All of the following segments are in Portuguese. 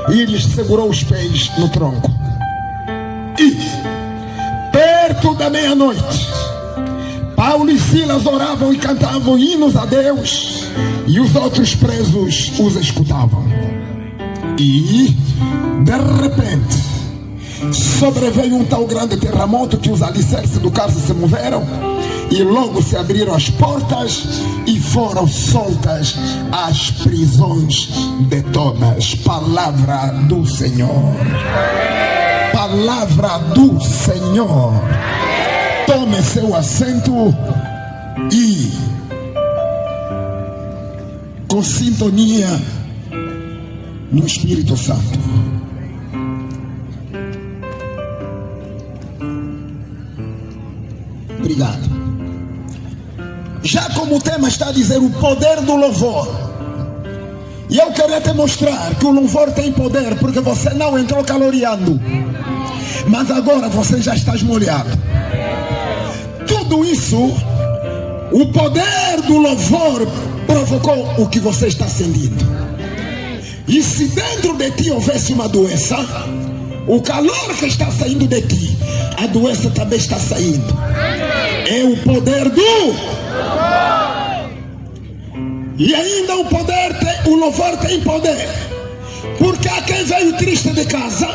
e lhes segurou os pés no tronco. E, perto da meia-noite, Paulo e Silas oravam e cantavam hinos a Deus, e os outros presos os escutavam. E, de repente, sobreveio um tal grande terremoto que os alicerces do cárcere se moveram, e logo se abriram as portas e foram soltas as prisões de todas. Palavra do Senhor. Palavra do Senhor. Tome seu assento e, com sintonia no Espírito Santo, obrigado. Já como o tema está a dizer o poder do louvor, e eu queria te mostrar que o louvor tem poder, porque você não entrou caloriando, mas agora você já está molhado. Tudo isso, o poder do louvor provocou o que você está sentindo. E se dentro de ti houvesse uma doença, o calor que está saindo de ti, a doença também está saindo. É o poder do louvor. E ainda o louvor tem poder, porque a quem veio triste de casa,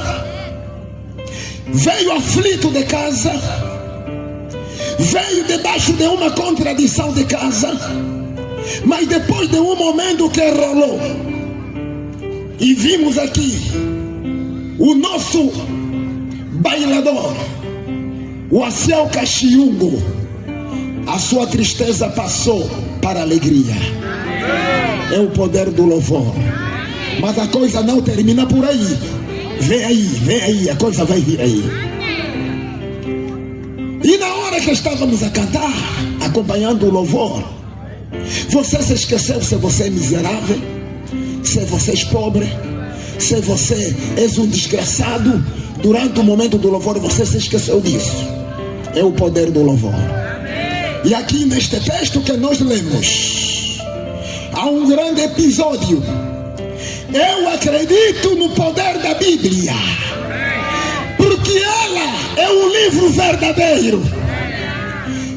veio aflito de casa, veio debaixo de uma contradição de casa, mas depois de um momento que rolou, e vimos aqui o nosso bailador, o Aciel Caxiungo, a sua tristeza passou para a alegria. É o poder do louvor. Mas a coisa não termina por aí. Vem aí, a coisa vai vir aí. E na hora que estávamos a cantar, acompanhando o louvor, você se esqueceu se você é miserável, se você é pobre, se você é um desgraçado. Durante o momento do louvor você se esqueceu disso. É o poder do louvor. E aqui neste texto que nós lemos, há um grande episódio. Eu acredito no poder da Bíblia, porque ela é um livro verdadeiro,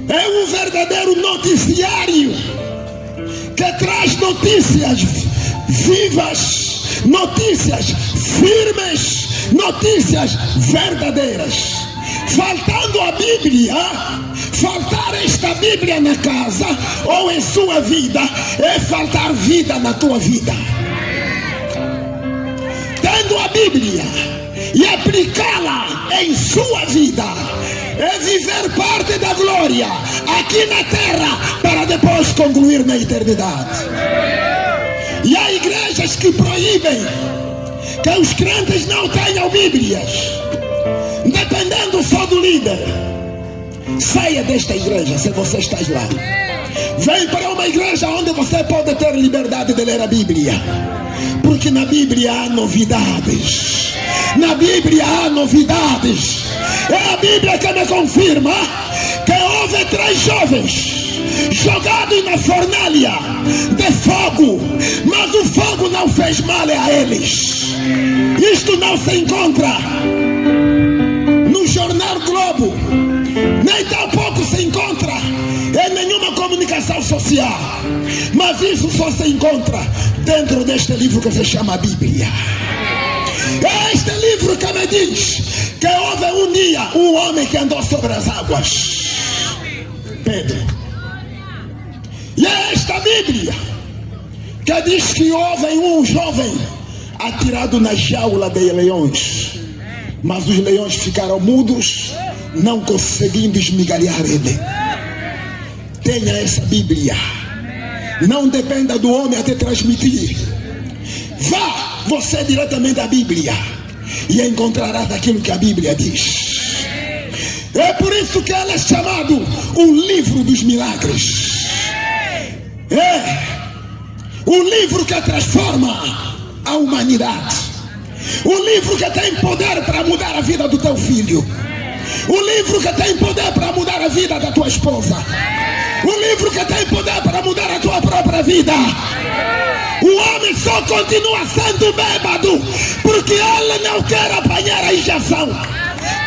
é um verdadeiro noticiário que traz notícias vivas, notícias firmes, notícias verdadeiras. Faltando a Bíblia, faltar esta Bíblia na casa ou em sua vida, é faltar vida na tua vida. Tendo a Bíblia e aplicá-la em sua vida, é viver parte da glória aqui na terra para depois concluir na eternidade. E há igrejas que proíbem que os crentes não tenham Bíblias, dependendo só do líder. Saia desta igreja se você está lá. Vem para uma igreja onde você pode ter liberdade de ler a Bíblia, porque na Bíblia há novidades. Na Bíblia há novidades. É a Bíblia que me confirma que houve 3 jovens jogados na fornalha de fogo, mas o fogo não fez mal a eles. Isto não se encontra no jornal Globo, nem tampouco se encontra em nenhuma comunicação social, mas isso só se encontra dentro deste livro que se chama Bíblia. É este livro que me diz que houve um dia um homem que andou sobre as águas, Pedro. E é esta Bíblia que diz que houve um jovem atirado na jaula de leões, mas os leões ficaram mudos, não conseguindo esmigalhar ele. Tenha essa Bíblia, não dependa do homem a te transmitir. Vá você diretamente à Bíblia e encontrará daquilo que a Bíblia diz. É por isso que ela é chamado o livro dos milagres. É o livro que transforma a humanidade, o livro que tem poder para mudar a vida do teu filho, o livro que tem poder para mudar a vida da tua esposa, o livro que tem poder para mudar a tua própria vida, O homem só continua sendo bêbado porque ele não quer apanhar a injeção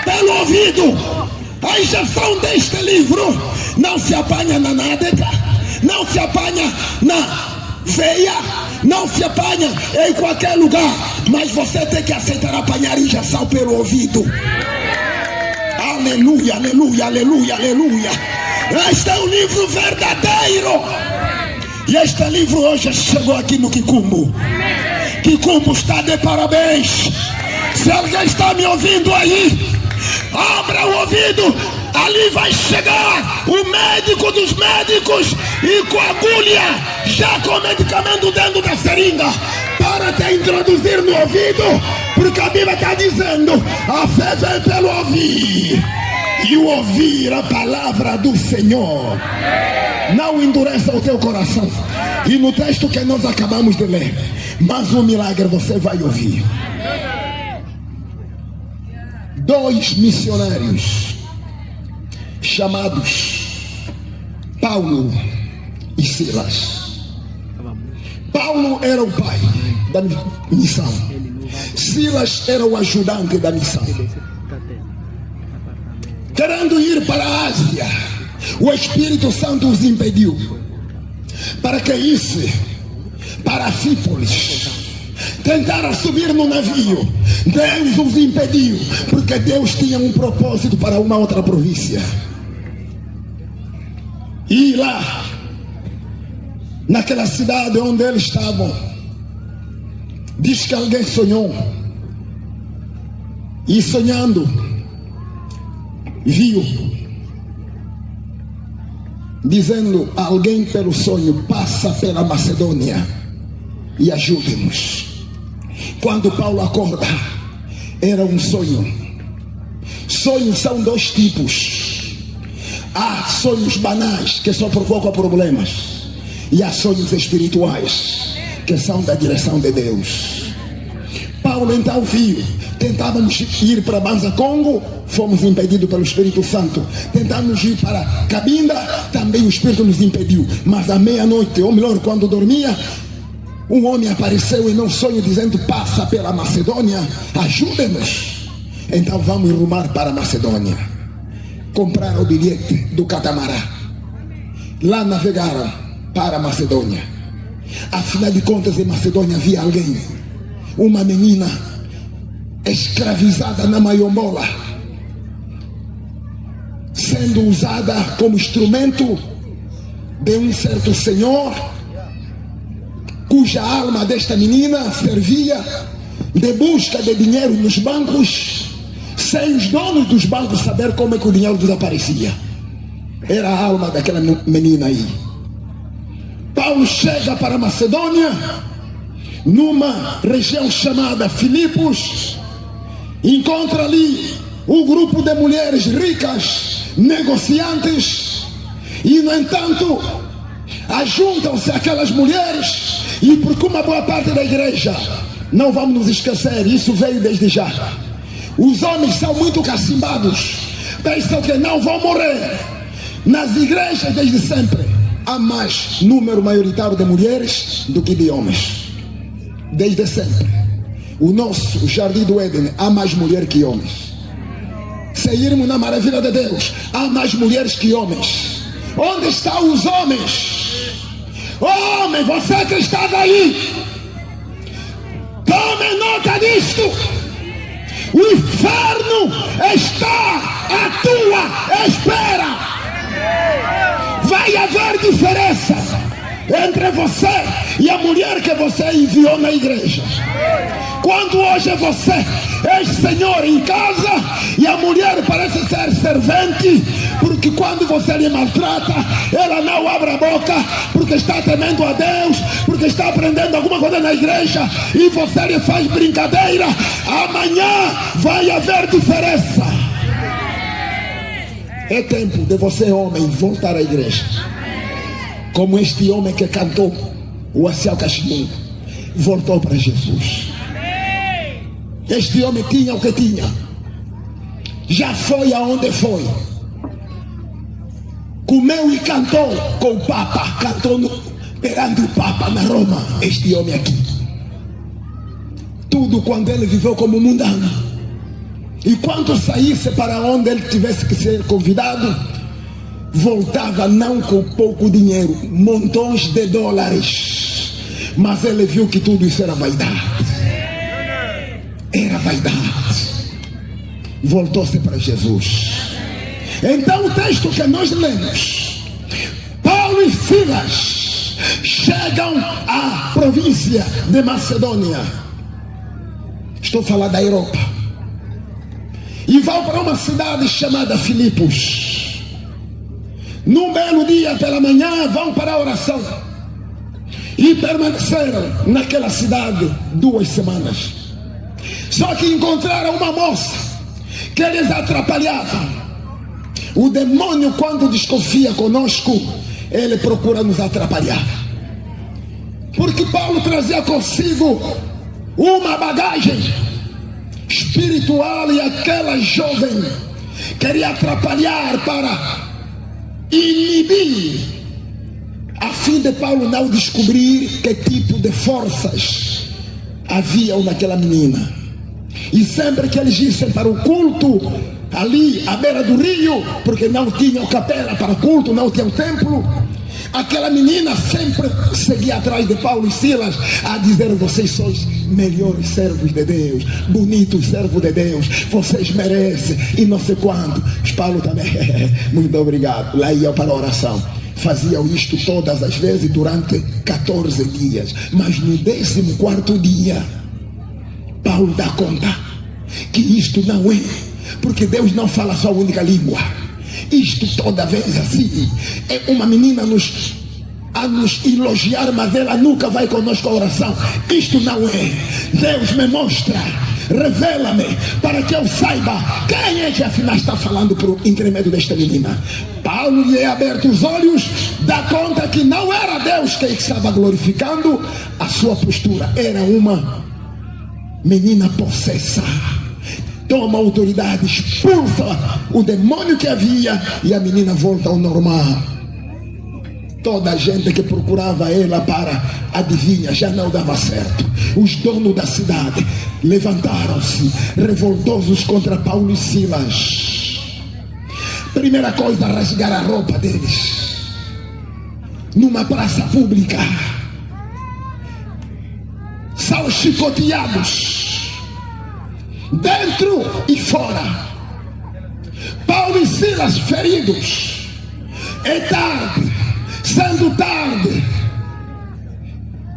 pelo ouvido. A injeção deste livro não se apanha na nádega, não se apanha na veia, não se apanha em qualquer lugar, mas você tem que aceitar apanhar a injeção pelo ouvido. Aleluia, aleluia, aleluia, aleluia. Este é um livro verdadeiro. E este livro hoje chegou aqui no Kikumbu. Kikumbu está de parabéns. Se alguém está me ouvindo aí, abra o ouvido. Ali vai chegar o médico dos médicos e com agulha, já com medicamento dentro da seringa, para te introduzir no ouvido, porque a Bíblia está dizendo: a fé vem pelo ouvir, e o ouvir a palavra do Senhor. Não endureça o teu coração. E no texto que nós acabamos de ler, mas um milagre você vai ouvir. 2 missionários chamados Paulo e Silas. Paulo era o pai da missão. Silas era o ajudante da missão. Querendo ir para a Ásia, o Espírito Santo os impediu. Para que isso? Para Fípolis. Tentaram subir no navio. Deus os impediu, porque Deus tinha um propósito para uma outra província. E lá, naquela cidade onde eles estavam, diz que alguém sonhou. E sonhando, viu, dizendo: alguém pelo sonho passa pela Macedônia e ajude-nos. Quando Paulo acorda, era um sonho. Sonhos são 2 tipos. Há sonhos banais, que só provocam problemas, e há sonhos espirituais, que são da direção de Deus. Paulo então viu: tentávamos ir para Banza Congo, fomos impedidos pelo Espírito Santo. Tentamos ir para Cabinda, também o Espírito nos impediu. Mas à meia-noite, ou melhor, quando dormia, um homem apareceu em um sonho dizendo: passa pela Macedônia, ajuda-nos. Então vamos rumar para a Macedônia. Compraram o bilhete do catamarã. Lá navegaram para a Macedônia. Afinal de contas, em Macedônia havia alguém, uma menina escravizada na Mayombola, sendo usada como instrumento de um certo senhor, cuja alma desta menina servia de busca de dinheiro nos bancos, sem os donos dos bancos saber como é que o dinheiro desaparecia. Era a alma daquela menina aí. Paulo chega para a Macedônia, numa região chamada Filipos, encontra ali um grupo de mulheres ricas, negociantes, e no entanto ajuntam-se aquelas mulheres, e porque uma boa parte da igreja, não vamos nos esquecer, isso veio desde já, os homens são muito cacimbados, pensam que não vão morrer. Nas igrejas desde sempre há mais número maioritário de mulheres do que de homens, desde sempre. O nosso Jardim do Éden, há mais mulher que homens. Se irmos na maravilha de Deus, há mais mulheres que homens. Onde estão os homens? Homem, você que está daí, tome nota disto. O inferno está à tua espera. Vai haver diferença entre você e a mulher que você enviou na igreja. Quando hoje você é senhor em casa e a mulher parece ser servente, porque quando você lhe maltrata, ela não abre a boca, porque está temendo a Deus, porque está aprendendo alguma coisa na igreja, e você lhe faz brincadeira, amanhã vai haver diferença. É tempo de você, homem, voltar à igreja, como este homem que cantou o Aciel Cachimungo voltou para Jesus. Este homem tinha o que tinha, já foi aonde foi, comeu e cantou com o Papa, cantou perante o Papa na Roma, este homem aqui. Tudo quando ele viveu como mundano. E quando saísse para onde ele tivesse que ser convidado, voltava não com pouco dinheiro, montões de dólares. Mas ele viu que tudo isso era vaidade. Era vaidade. Voltou-se para Jesus. Então o texto que nós lemos, Paulo e Silas chegam à província de Macedônia. Estou falando da Europa. E vão para uma cidade chamada Filipos. Num belo dia pela manhã vão para a oração. E permaneceram naquela cidade 2 semanas. Só que encontraram uma moça que eles atrapalhavam. O demônio, quando desconfia conosco, ele procura nos atrapalhar. Porque Paulo trazia consigo uma bagagem espiritual, e aquela jovem queria atrapalhar para inibir, a fim de Paulo não descobrir que tipo de forças haviam naquela menina. E sempre que eles iam para o culto, ali à beira do rio, porque não tinham capela para culto, não tinham templo, aquela menina sempre seguia atrás de Paulo e Silas a dizer: vocês sois melhores servos de Deus, bonitos servos de Deus, vocês merecem, e não sei quanto. Paulo também, muito obrigado. Lá ia para a oração. Faziam isto todas as vezes durante 14 dias. Mas no 14º dia, Paulo dá conta que isto não é, porque Deus não fala só a única língua. Isto toda vez assim, é uma menina a nos elogiar, mas ela nunca vai conosco à oração. Isto não é. Deus me mostra, revela-me, para que eu saiba quem é que afinal está falando por intermédio desta menina. Paulo lhe é aberto os olhos, dá conta que não era Deus que estava glorificando a sua postura, era uma menina possessa. Toma autoridade, expulsa o demônio que havia, e a menina volta ao normal. Toda a gente que procurava ela para adivinha já não dava certo. Os donos da cidade levantaram-se revoltosos contra Paulo e Silas. Primeira coisa, rasgar a roupa deles numa praça pública. São chicoteados dentro e fora. Paulo e Silas feridos. É tarde, sendo tarde,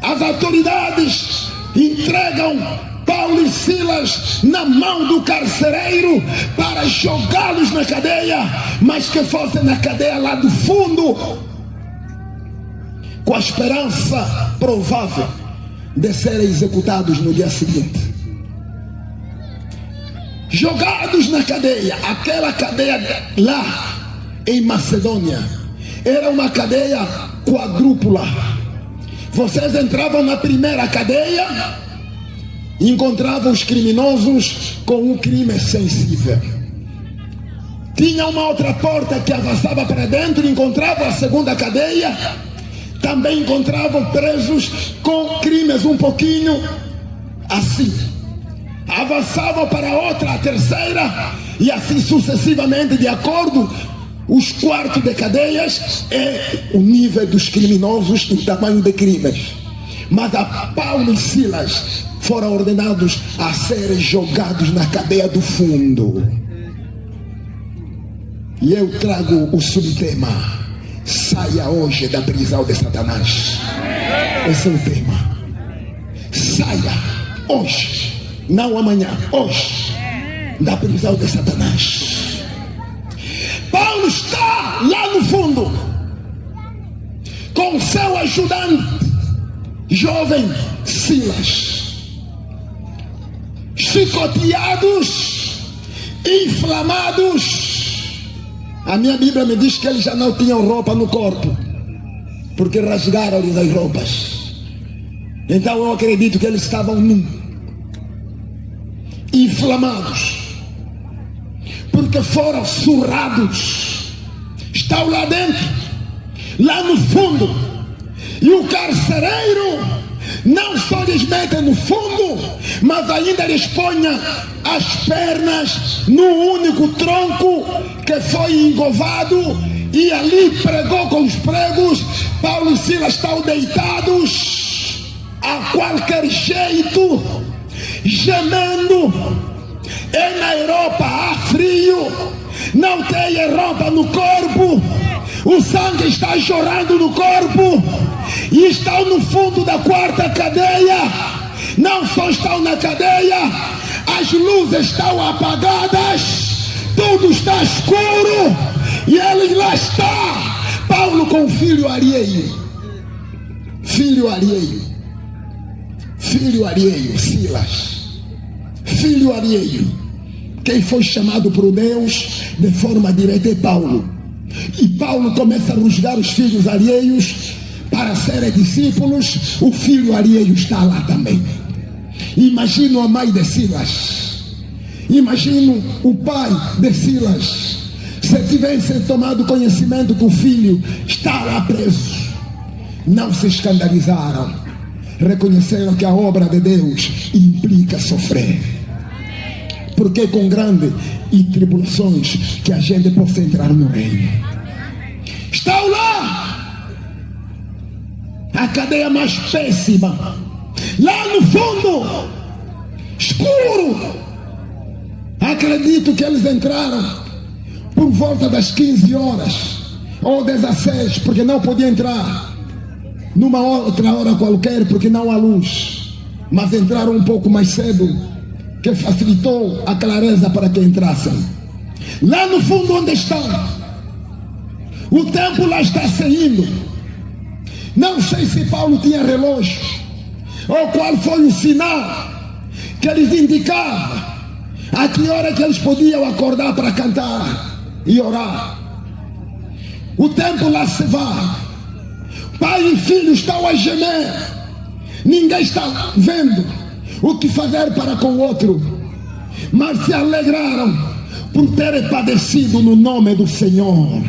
as autoridades entregam Paulo e Silas na mão do carcereiro para jogá-los na cadeia, mas que fosse na cadeia lá do fundo, com a esperança provável de serem executados no dia seguinte. Jogados na cadeia. Aquela cadeia lá em Macedônia era uma cadeia quadrúpula. Vocês entravam na primeira cadeia, encontravam os criminosos com um crime sensível. Tinha uma outra porta que avançava para dentro, encontravam a segunda cadeia, também encontravam presos com crimes um pouquinho assim. Avançavam para outra, a terceira, e assim sucessivamente, de acordo. Os quartos de cadeias é o nível dos criminosos e o tamanho de crimes. Mas a Paulo e Silas foram ordenados a serem jogados na cadeia do fundo. E eu trago o subtema: saia hoje da prisão de Satanás. Esse é o tema. Saia hoje, não amanhã, hoje, da prisão de Satanás. Paulo está lá no fundo com seu ajudante, jovem Silas, chicoteados, inflamados. A minha Bíblia me diz que eles já não tinham roupa no corpo, porque rasgaram-lhes as roupas. Então eu acredito que eles estavam nus, inflamados, porque foram surrados. Estão lá dentro, lá no fundo, E o carcereiro não só lhes mete no fundo, mas ainda lhes põe as pernas no único tronco que foi engovado, e ali pregou com os pregos. Paulo e Silas estão deitados a qualquer jeito, gemendo. E na Europa há frio, não tem roupa no corpo, o sangue está chorando no corpo, e estão no fundo da quarta cadeia. Não só estão na cadeia, as luzes estão apagadas, tudo está escuro, e ele lá está, Paulo com filho alheio, Silas, filho alheio. Quem foi chamado por Deus de forma direta é Paulo. E Paulo começa a rusgar os filhos alheios para serem discípulos. O filho alheio está lá também. Imagino a mãe de Silas, imagino o pai de Silas, se tivessem tomado conhecimento que o filho está lá preso, não se escandalizaram, reconheceram que a obra de Deus implica sofrer, porque com grande e tribulações que a gente possa entrar no reino. Estão lá, a cadeia mais péssima, lá no fundo, escuro. Acredito que eles entraram por volta das 15 horas ou 16, porque não podia entrar numa outra hora qualquer, porque não há luz, mas entraram um pouco mais cedo, que facilitou a clareza para que entrassem. Lá no fundo onde estão, o tempo lá está saindo. Não sei se Paulo tinha relógio, ou qual foi o sinal que eles indicavam a que hora que eles podiam acordar para cantar e orar. O tempo lá se vai, pai e filho estão a gemer, ninguém está vendo o que fazer para com o outro, mas se alegraram por terem padecido no nome do Senhor.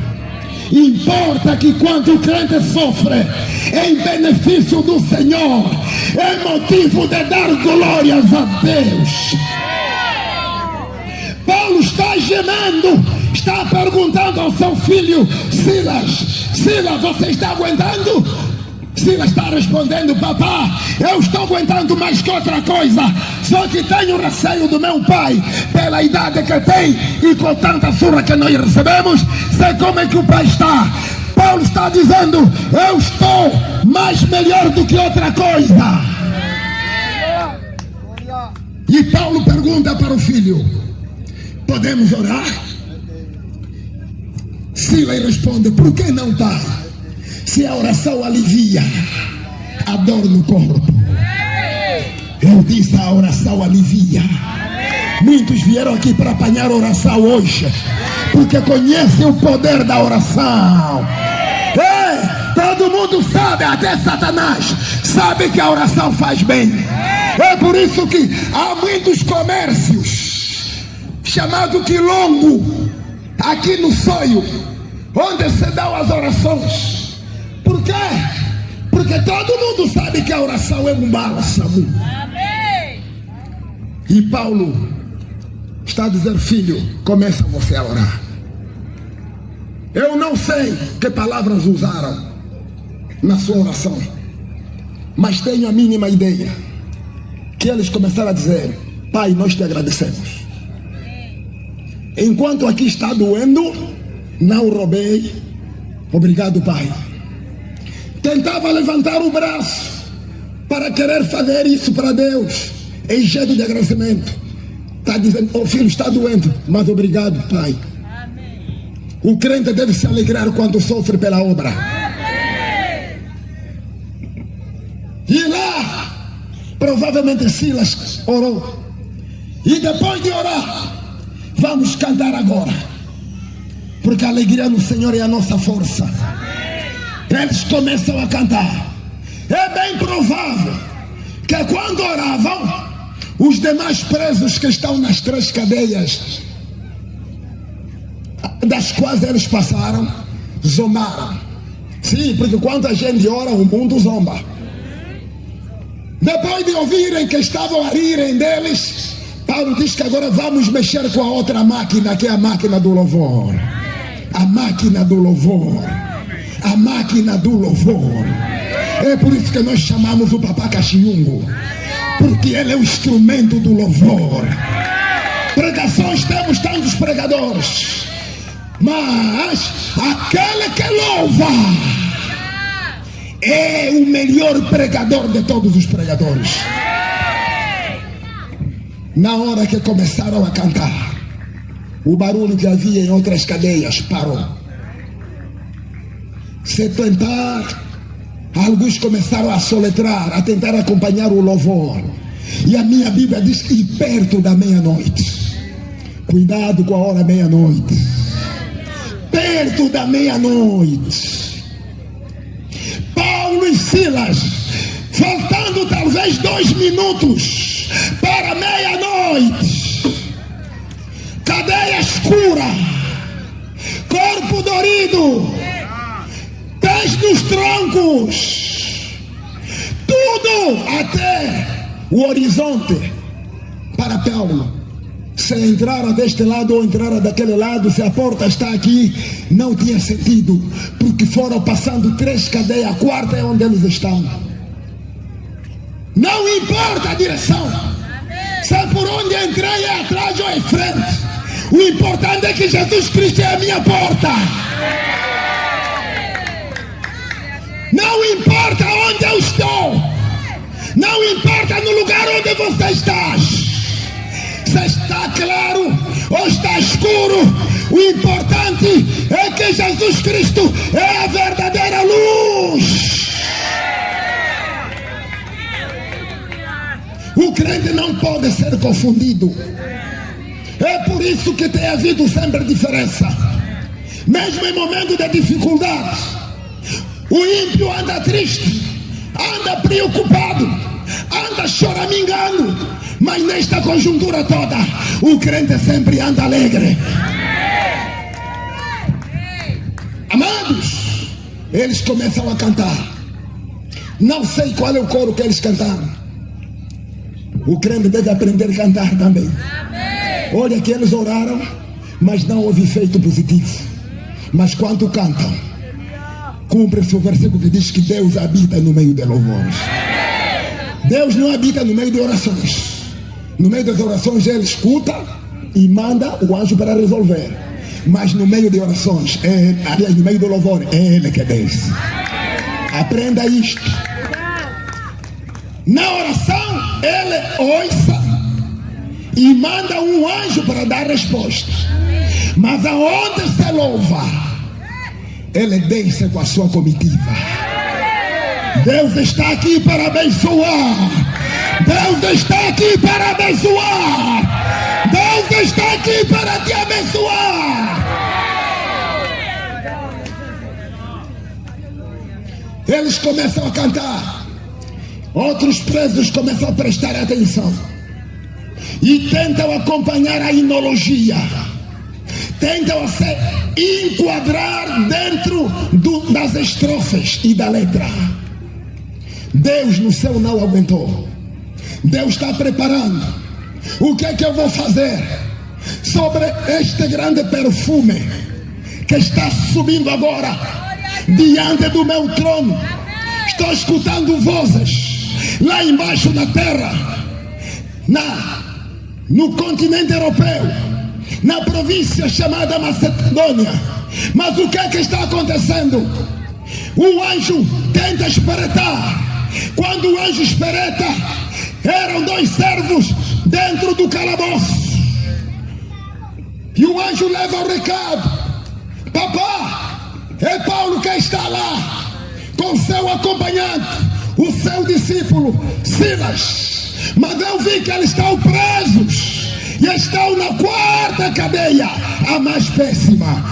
Importa que quando o crente sofre em benefício do Senhor, é motivo de dar glórias a Deus. Paulo está gemendo, está perguntando ao seu filho Silas, você está aguentando? Silas está respondendo: papá, eu estou aguentando mais que outra coisa, só que tenho receio do meu pai, pela idade que tem e com tanta surra que nós recebemos. Sei como é que o pai está. Paulo está dizendo: eu estou mais melhor do que outra coisa. E Paulo pergunta para o filho: podemos orar? Silas responde: por que não, pai? Se a oração alivia a dor no corpo. Eu disse: a oração alivia. Muitos vieram aqui para apanhar oração hoje, porque conhecem o poder da oração. Todo mundo sabe, até Satanás sabe que a oração faz bem. É por isso que há muitos comércios chamados quilombo aqui no Sonho, onde se dão as orações. Por quê? Porque todo mundo sabe que a oração é um bálsamo. E Paulo está a dizer: filho, começa você a orar. Eu não sei que palavras usaram na sua oração, mas tenho a mínima ideia que eles começaram a dizer: pai, nós te agradecemos. Enquanto aqui está doendo, não roubei. Obrigado, pai. Tentava levantar o braço para querer fazer isso para Deus, em jeito de agradecimento. Está dizendo: o filho está doendo, mas obrigado, pai. Amém. O crente deve se alegrar quando sofre pela obra. Amém. E lá, provavelmente Silas orou. E depois de orar, vamos cantar agora, porque a alegria no Senhor é a nossa força. Eles começam a cantar. É bem provável que quando oravam, os demais presos que estão nas 3 cadeias das quais eles passaram, zombaram. Sim, porque quando a gente ora, o mundo zomba. Depois de ouvirem que estavam a rirem deles, Paulo diz que agora vamos mexer com a outra máquina, que é a máquina do louvor. A máquina do louvor. A máquina do louvor. É por isso que nós chamamos o Papá Caxiungo, porque ele é o instrumento do louvor. Pregações, temos tantos pregadores, mas aquele que louva é o melhor pregador de todos os pregadores. Na hora que começaram a cantar, o barulho que havia em outras cadeias parou. Se tentar, alguns começaram a soletrar, a tentar acompanhar o louvor. E a minha Bíblia diz que perto da meia-noite. Cuidado com a hora meia-noite. Perto da meia-noite, Paulo e Silas, faltando talvez 2 minutos para meia-noite, cadeia escura, corpo dorido, pés nos troncos, tudo até o horizonte para Paulo. Se entrara deste lado ou entrara daquele lado, se a porta está aqui, não tinha sentido, porque foram passando 3 cadeias, a quarta é onde eles estão. Não importa a direção, se é por onde entrei, é atrás ou é frente, o importante é que Jesus Cristo é a minha porta. Não importa onde eu estou, não importa no lugar onde você está, se está claro ou está escuro, o importante é que Jesus Cristo é a verdadeira luz. O crente não pode ser confundido. É por isso que tem havido sempre diferença. Mesmo em momentos de dificuldade, o ímpio anda triste, anda preocupado, anda choramingando. Mas nesta conjuntura toda, o crente sempre anda alegre. Amados, eles começam a cantar. Não sei qual é o coro que eles cantaram. O crente deve aprender a cantar também. Olha que eles oraram, mas não houve efeito positivo. Mas quando cantam, cumpre-se o versículo que diz que Deus habita no meio de louvores. Deus não habita no meio de orações. No meio das orações ele escuta e manda o anjo para resolver. Mas no meio de orações, no meio do louvor, é ele que desce. Aprenda isto. Na oração, ele ouça e manda um anjo para dar resposta. Mas aonde se louva, ele desce com a sua comitiva. Deus está aqui para abençoar. Deus está aqui para abençoar. Deus está aqui para te abençoar. Eles começam a cantar. Outros presos começam a prestar atenção e tentam acompanhar a inologia. Tentam se enquadrar dentro das estrofes e da letra. Deus no céu não aguentou. Deus está preparando. O que é que eu vou fazer sobre este grande perfume que está subindo agora diante do meu trono? Estou escutando vozes lá embaixo na terra, no continente europeu, na província chamada Macedônia. Mas o que é que está acontecendo? O anjo tenta espreitar. Quando o anjo espreita, eram 2 servos dentro do calabouço. E o anjo leva o recado: papá, é Paulo que está lá com seu acompanhante, o seu discípulo Silas. Mas eu vi que eles estão presos e estão na 4ª cadeia, a mais péssima.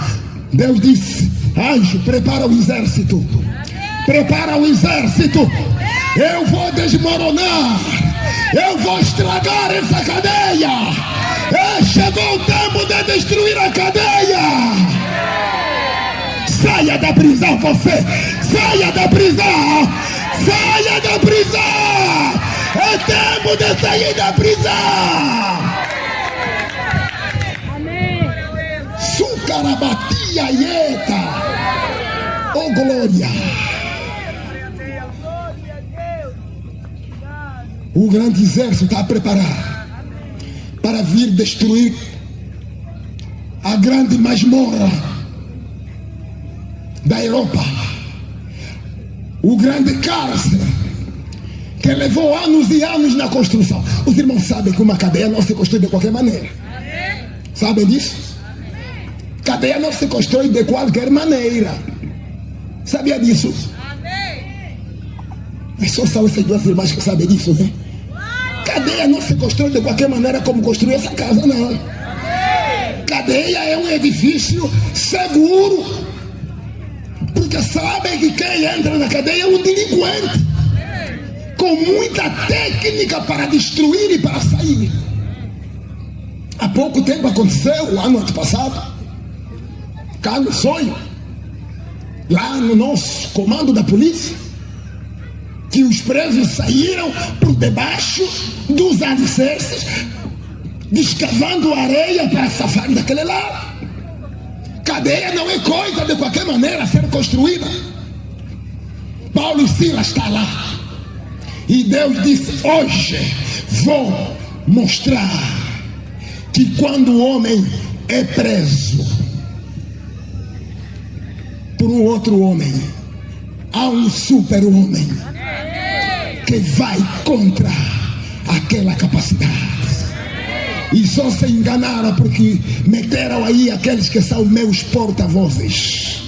Deus disse: anjo, prepara o exército. Prepara o exército. Eu vou desmoronar. Eu vou estragar essa cadeia. Chegou o tempo de destruir a cadeia. Saia da prisão, você. saia da prisão. Saia da prisão. É tempo de sair da prisão. Sucarabatia ieta. Oh glória. O grande exército está a preparar para vir destruir a grande masmorra da Europa. O grande cárcere que levou anos e anos na construção. Os irmãos sabem que uma cadeia não se constrói de qualquer maneira. Sabem disso? Cadeia não se constrói de qualquer maneira. Sabia disso? Mas só são essas duas irmãs que sabem disso, né? Cadeia não se constrói de qualquer maneira como construir essa casa, não. Cadeia é um edifício seguro, porque sabem que quem entra na cadeia é um delinquente, com muita técnica para destruir e para sair. Há pouco tempo aconteceu, o ano passado, cá no sonho, lá no nosso comando da polícia, que os presos saíram por debaixo dos alicerces, descavando areia para safarem daquele lado. Cadeia não é coisa de qualquer maneira a ser construída. Paulo e Silas está lá. E Deus disse: hoje vou mostrar que quando o homem é preso por um outro homem, há um super-homem que vai contra aquela capacidade. E só se enganaram porque meteram aí aqueles que são meus porta-vozes.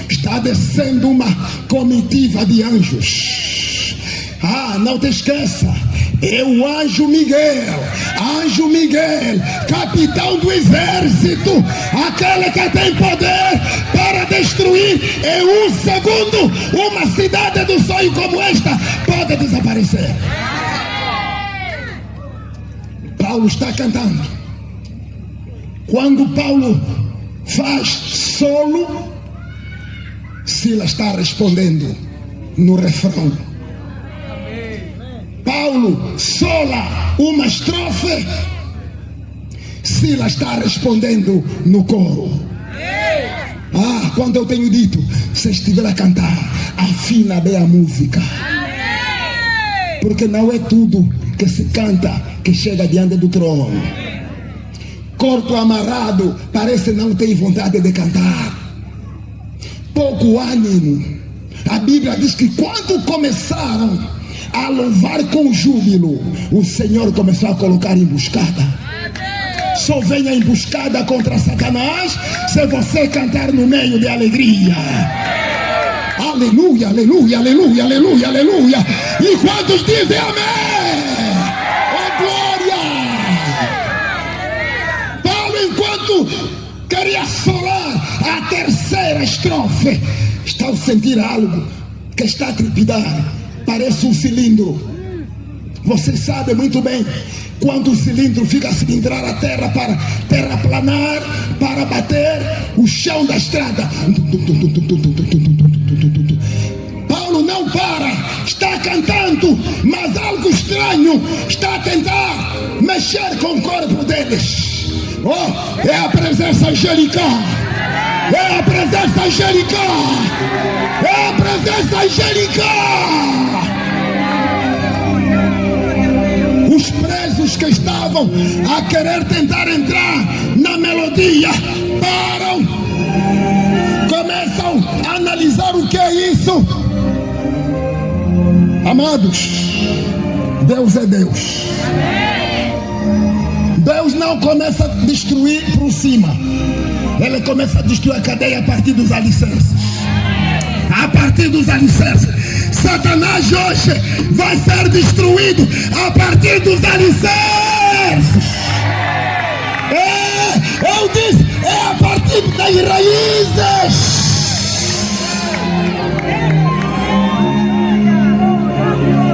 Está descendo uma comitiva de anjos. Ah, não te esqueça, é o anjo Miguel, capitão do exército, aquele que tem poder para destruir em um segundo uma cidade do sonho como esta, pode desaparecer. Paulo está cantando. Quando Paulo faz solo, Silas está respondendo no refrão. Paulo sola uma estrofe, Silas está respondendo no coro. Ah, quando eu tenho dito, se estiver a cantar, afina bem a música, porque não é tudo que se canta que chega diante do trono. Corpo amarrado parece não ter vontade de cantar, pouco ânimo. A Bíblia diz que quando começaram a louvar com júbilo, o Senhor começou a colocar emboscada. Só vem a emboscada contra Satanás se você cantar no meio de alegria. Aleluia, aleluia, aleluia, aleluia, aleluia. E quantos dizem amém? Oh glória! Paulo, enquanto queria solar a terceira estrofe, está a sentir algo que está a trepidar. Parece um cilindro. Você sabe muito bem quando o cilindro fica a cilindrar a terra para terraplanar, para bater o chão da estrada. Paulo não para, está cantando, mas algo estranho está a tentar mexer com o corpo deles. Oh, é a presença angelical. É a presença angelical. É a presença angelical. Os presos que estavam a querer tentar entrar na melodia param, começam a analisar o que é isso. Amados, Deus é Deus. Deus não começa a destruir por cima, Ele começa a destruir a cadeia a partir dos alicerces. A partir dos alicerces. Satanás hoje vai ser destruído a partir dos alicerces. Eu disse, é a partir das raízes.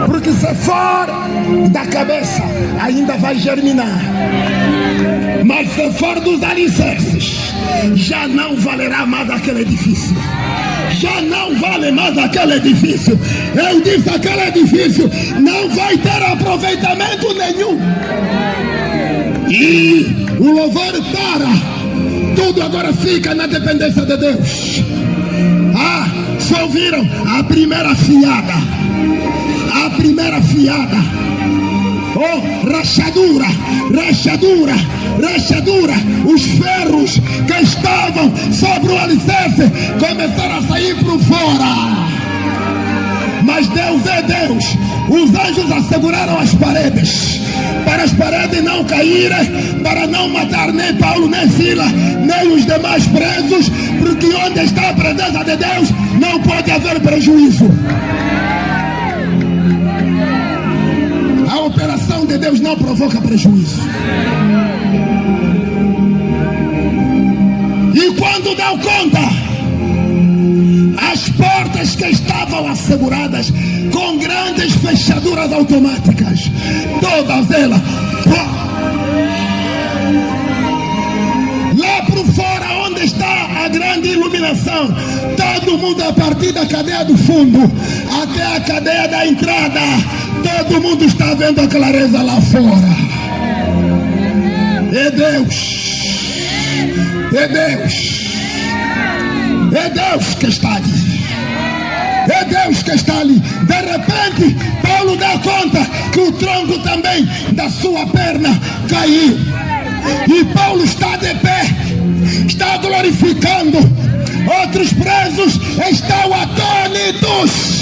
Porque se for da cabeça, ainda vai germinar. Mas se for dos alicerces, já não valerá mais aquele edifício. já não vale mais aquele edifício. Eu disse, aquele edifício não vai ter aproveitamento nenhum. E o louvor para, tudo agora fica na dependência de Deus. Só ouviram a primeira fiada. A primeira fiada. Oh, rachadura, rachadura, rachadura. Os ferros que estavam sobre o alicerce começaram a sair por fora. Mas Deus é Deus. Os anjos asseguraram as paredes, para as paredes não caírem, para não matar nem Paulo, nem Silas, nem os demais presos, porque onde está a presença de Deus não pode haver prejuízo. A operação de Deus não provoca prejuízo. E quando deu conta, as portas que estavam asseguradas com grandes fechaduras automáticas, todas elas, lá por fora onde está a grande iluminação, todo mundo a partir da cadeia do fundo até a cadeia da entrada, todo mundo está vendo a clareza lá fora. É Deus, é Deus, é Deus que está ali. É Deus que está ali. De repente, Paulo dá conta que o tronco também da sua perna caiu. E Paulo está de pé, está glorificando. Outros presos estão atônitos.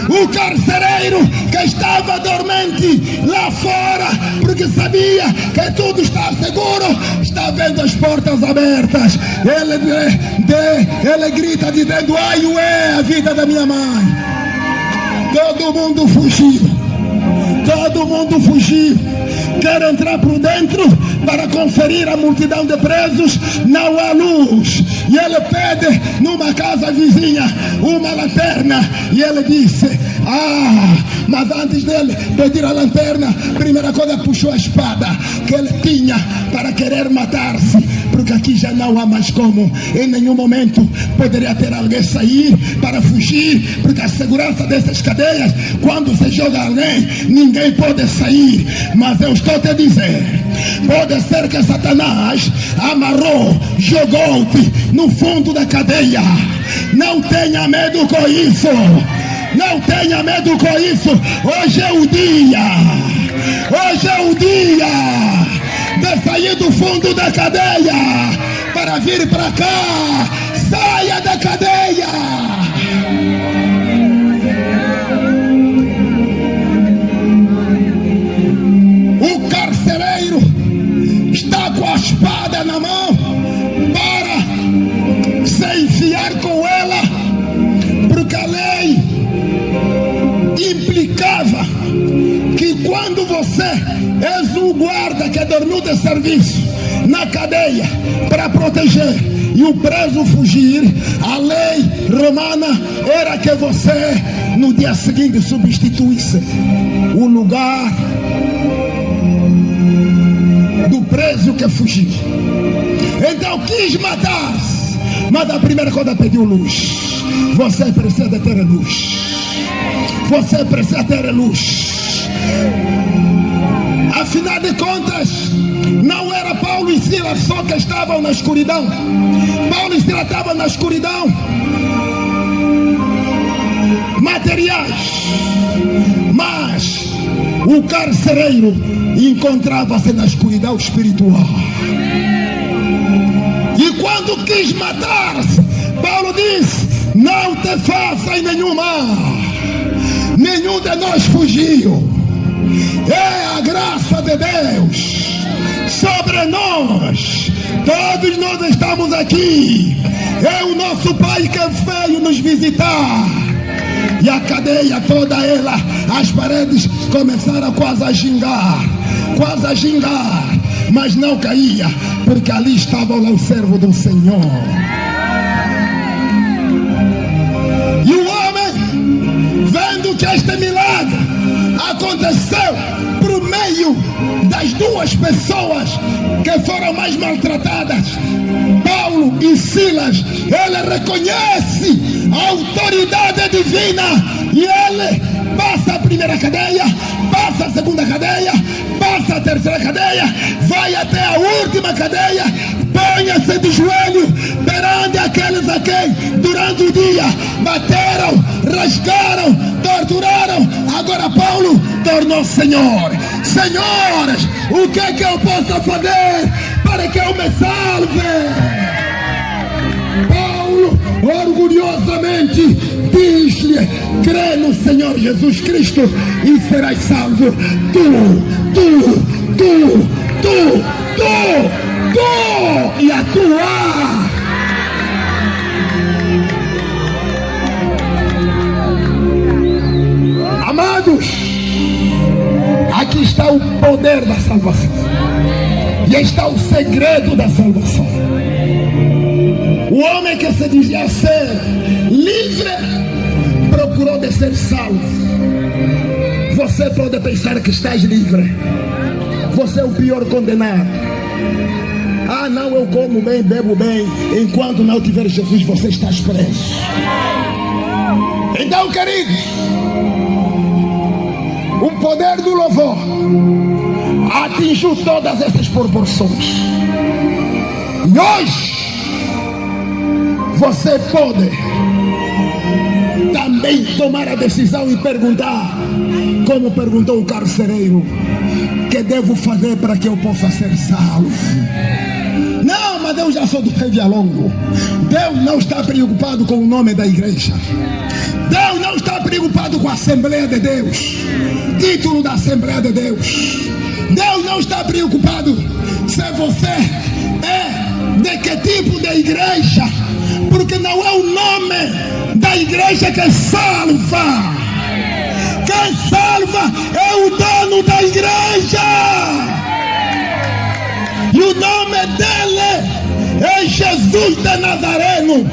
O carcereiro que estava dormente lá fora, porque sabia que tudo está seguro, está vendo as portas abertas. Ele grita dizendo: ai, ué, a vida da minha mãe. Todo mundo fugiu. Todo mundo fugiu. Quer entrar por dentro para conferir a multidão de presos, não há luz. E ele pede numa casa vizinha uma lanterna. E ele disse: mas antes dele pedir a lanterna, primeira coisa, puxou a espada que ele tinha para querer matar-se, porque aqui já não há mais como. Em nenhum momento poderia ter alguém sair para fugir, porque a segurança dessas cadeias, quando se joga alguém, ninguém pode sair. Mas eu estou te dizendo, pode ser que Satanás amarrou, jogou-te no fundo da cadeia. Não tenha medo com isso. Não tenha medo com isso. Hoje é o dia. Hoje é o dia de sair do fundo da cadeia para vir para cá. Saia da cadeia. O carcereiro está com a espada na mão para se enfiar com ela, porque a lei implicava que quando você és o guarda que dormiu de serviço na cadeia para proteger e o preso fugir, a lei romana era que você no dia seguinte substituísse o lugar do preso que fugiu. Então quis matar, mas a primeira coisa pediu luz. Você precisa ter luz. Você precisa ter luz. Afinal de contas, não era Paulo e Silas só que estavam na escuridão. Paulo e Silas estavam na escuridão materiais, mas o carcereiro encontrava-se na escuridão espiritual. E quando quis matar-se, Paulo disse: não te faça nenhum mal. Nenhum de nós fugiu. É a graça de Deus sobre nós. Todos nós estamos aqui. É o nosso Pai que veio nos visitar. E a cadeia toda ela, as paredes começaram quase a gingar. Quase a gingar. Mas não caía, porque ali estava lá o servo do Senhor. E o homem, vendo que este milagre aconteceu por meio das duas duas pessoas que foram mais maltratadas, Paulo e Silas, ele reconhece a autoridade divina e ele passa a primeira cadeia, passa a segunda cadeia, passa a terceira cadeia, vai até a última cadeia, põe-se de joelho perante aqueles a quem durante o dia bateram, rasgaram, torturaram. Agora Paulo tornou-se Senhor. Senhores, o que é que eu posso fazer para que eu me salve? Paulo orgulhosamente diz-lhe: crê no Senhor Jesus Cristo e serás salvo, tu e a tua. Amados, aqui está o poder da salvação e está o segredo da salvação. O homem que se dizia ser livre procurou de ser salvo. Você pode pensar que estás livre. Você é o pior condenado. Ah, não, eu como bem, bebo bem. Enquanto não tiver Jesus, você está preso. Então, queridos, o poder do louvor atingiu todas essas proporções. E hoje você pode também tomar a decisão e perguntar, como perguntou o carcereiro: que devo fazer para que eu possa ser salvo? Não, mas eu já sou do Réveillon longo. Deus não está preocupado com o nome da igreja. Deus não está preocupado com a Assembleia de Deus, título da Assembleia de Deus. Deus não está preocupado se você é de que tipo de igreja, porque não é o nome da igreja que salva. Quem salva é o dono da igreja, e o nome dele é Jesus de Nazareno.